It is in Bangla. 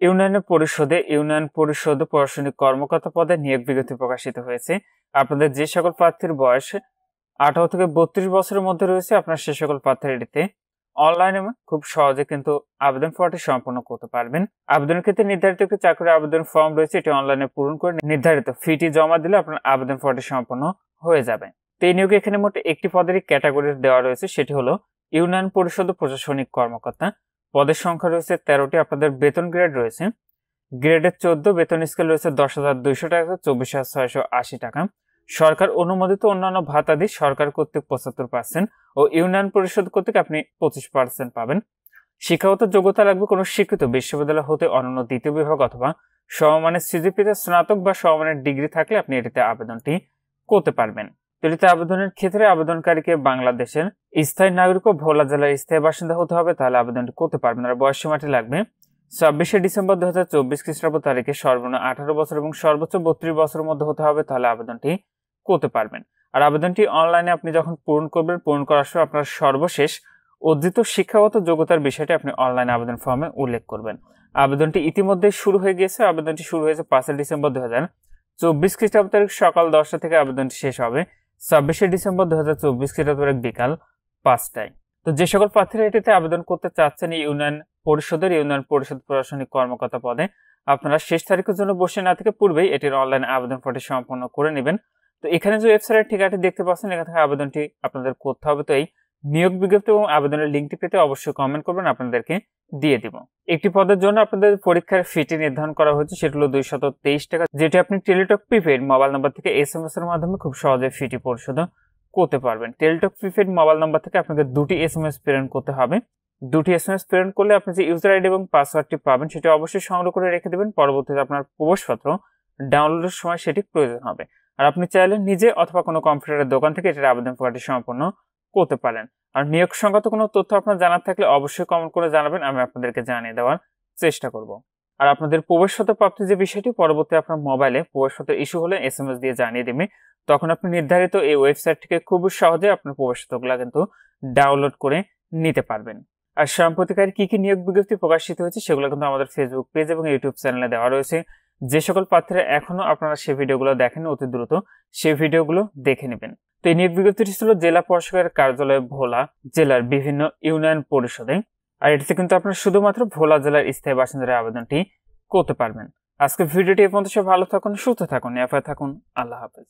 ইউনিয়ন পরিষদ প্রশাসনিক কর্মকর্তা পদে নিয়োগ বিজ্ঞপ্তি প্রকাশিত হয়েছে। আপনাদের যে সকল প্রার্থীর বয়স 18 থেকে 32 বছরের মধ্যে রয়েছে, আপনার সে সকল প্রার্থীরা এটিতে অনলাইনে খুব সহজে কিন্তু আবেদন ফর্মটি সম্পন্ন করতে পারবেন। আবেদনের ক্ষেত্রে নির্ধারিত একটি চাকরির আবেদন ফর্ম রয়েছে, এটি অনলাইনে পূরণ করে নির্ধারিত ফিটি জমা দিলে আপনার আবেদন ফর্মটি সম্পন্ন হয়ে যাবে। তো এই নিয়োগে এখানে মোট একটি পদেরই ক্যাটাগরি দেওয়া রয়েছে, সেটি হলো ইউনিয়ন পরিষদ প্রশাসনিক কর্মকর্তা। পদের সংখ্যা রয়েছে 13টি। আপনাদের বেতন গ্রেড রয়েছে গ্রেডের 14, বেতন স্কেল রয়েছে 10,200 টাকা, 24,680 টাকা। সরকার অনুমোদিত অন্যান্য ভাতাদি সরকার কর্তৃক 75% ও ইউনিয়ন পরিষদ কর্তৃক আপনি 25% পাবেন। শিক্ষাগত যোগ্যতা লাগবে কোনো স্বীকৃত বিশ্ববিদ্যালয় হতে অনন্য দ্বিতীয় বিভাগ অথবা সমমানের সিজিপিতে স্নাতক বা সমমানের ডিগ্রি থাকলে আপনি এটিতে আবেদনটি করতে পারবেন। এটিতে আবেদনের ক্ষেত্রে আবেদনকারীকে বাংলাদেশের স্থায়ী নাগরিক ও ভোলা জেলার স্থায়ী বাসিন্দা হতে হবে, তাহলে আবেদনটি করতে পারবেন। আর বয়স সীমাটি লাগবে 26শে ডিসেম্বর 2024 খ্রিস্টাব্দ তারিখে সর্বনিম্ন 18 বছর এবং সর্বোচ্চ 32 বছরের মধ্যে হতে হবে, তাহলে আবেদনটি করতে পারবেন। আর আবেদনটি অনলাইনে আপনি যখন পূরণ করবেন, পূরণ করার সময় আপনার সর্বশেষ অর্জিত শিক্ষাগত যোগ্যতার বিষয়টি আপনি অনলাইন আবেদন ফর্মে উল্লেখ করবেন। আবেদনটি ইতিমধ্যে শুরু হয়ে গিয়েছে। আবেদনটি শুরু হয়েছে 5 ডিসেম্বর 2024 খ্রিস্টাব্দ তারিখ সকাল 10টা থেকে আবেদনটি শেষ হবে 26শে ডিসেম্বর 2024 খ্রিস্টাব্দ তারিখ বিকাল 5টায়। তো যে সকল প্রার্থীরা এটিতে আবেদন করতে চাচ্ছেন ইউনিয়ন পরিষদ প্রশাসনিক কর্মকর্তা পদে, আপনারা শেষ তারিখের জন্য বসে না থেকে পূর্বেই এটির অনলাইন আবেদন ফর্মটি সম্পন্ন করে নেবেন। তো এখানে যে ওয়েবসাইটের ঠিকানাটি দেখতে পাচ্ছেন, এখান থেকে আবেদনটি আপনাদের করতে হবে। তো এই নিয়োগ বিজ্ঞপ্তি এবং আবেদনের লিঙ্কটি পেতে অবশ্যই কমেন্ট করবেন, আপনাদেরকে দিয়ে দিব। একটি পদের জন্য আপনাদের পরীক্ষার ফিটি নির্ধারণ করা হয়েছে, সেটি হলো 223 টাকা, যেটি আপনি টেলিটক প্রিপেড মোবাইল নাম্বার থেকে SMS এর মাধ্যমে খুব সহজে ফিটি পরিশোধ করতে পারবেন। টেলিটক প্রিপেড মোবাইল নাম্বার থেকে আপনাকে 2টি SMS প্রেরণ করতে হবে। 2টি SMS প্রেরণ করলে আপনি যে ইউজার আইডি এবং পাসওয়ার্ডটি পাবেন সেটি অবশ্যই সংগ্রহ করে রেখে দেবেন। পরবর্তীতে আপনার প্রবেশপত্র ডাউনলোডের সময় সেটি প্রয়োজন হবে। আর আপনি চাইলে নিজে অথবা কোনো কম্পিউটারের দোকান থেকে এটির আবেদন ফর্মটি সম্পন্ন করতে পারেন। আর নিয়োগ সংক্রান্ত কোনো তথ্য আপনার জানার থাকলে অবশ্যই কমেন্ট করে জানাবেন, আমি আপনাদেরকে জানিয়ে দেওয়ার চেষ্টা করব। আর আপনাদের প্রবেশপত্র প্রাপ্তির যে বিষয়টি পরবর্তী আপনার মোবাইলে প্রবেশপত্র ইস্যু হলে SMS দিয়ে জানিয়ে দেবে, তখন আপনি নির্ধারিত এই ওয়েবসাইট থেকে খুব সহজে আপনার প্রবেশপত্রগুলো কিন্তু ডাউনলোড করে নিতে পারবেন। আর সাম্প্রতিককার কি কি নিয়োগ বিজ্ঞপ্তি প্রকাশিত হয়েছে সেগুলো কিন্তু আমাদের ফেসবুক পেজ এবং ইউটিউব চ্যানেলে দেওয়া রয়েছে। যে সকল প্রার্থীরা এখনো আপনারা সেই ভিডিওগুলো দেখেন, অতি দ্রুত সেই ভিডিওগুলো দেখে নেবেন। তো এই নিয়োগ বিজ্ঞপ্তিটি ছিল জেলা প্রশাসকের কার্যালয় ভোলা জেলার বিভিন্ন ইউনিয়ন পরিষদে। আর এটিতে কিন্তু আপনারা শুধুমাত্র ভোলা জেলার স্থায়ী বাসিন্দারা আবেদনটি করতে পারবেন। আজকের ভিডিওটি এই পর্যন্ত। সব ভালো থাকুন, সুস্থ থাকুন, নিরাপদে থাকুন। আল্লাহ হাফেজ।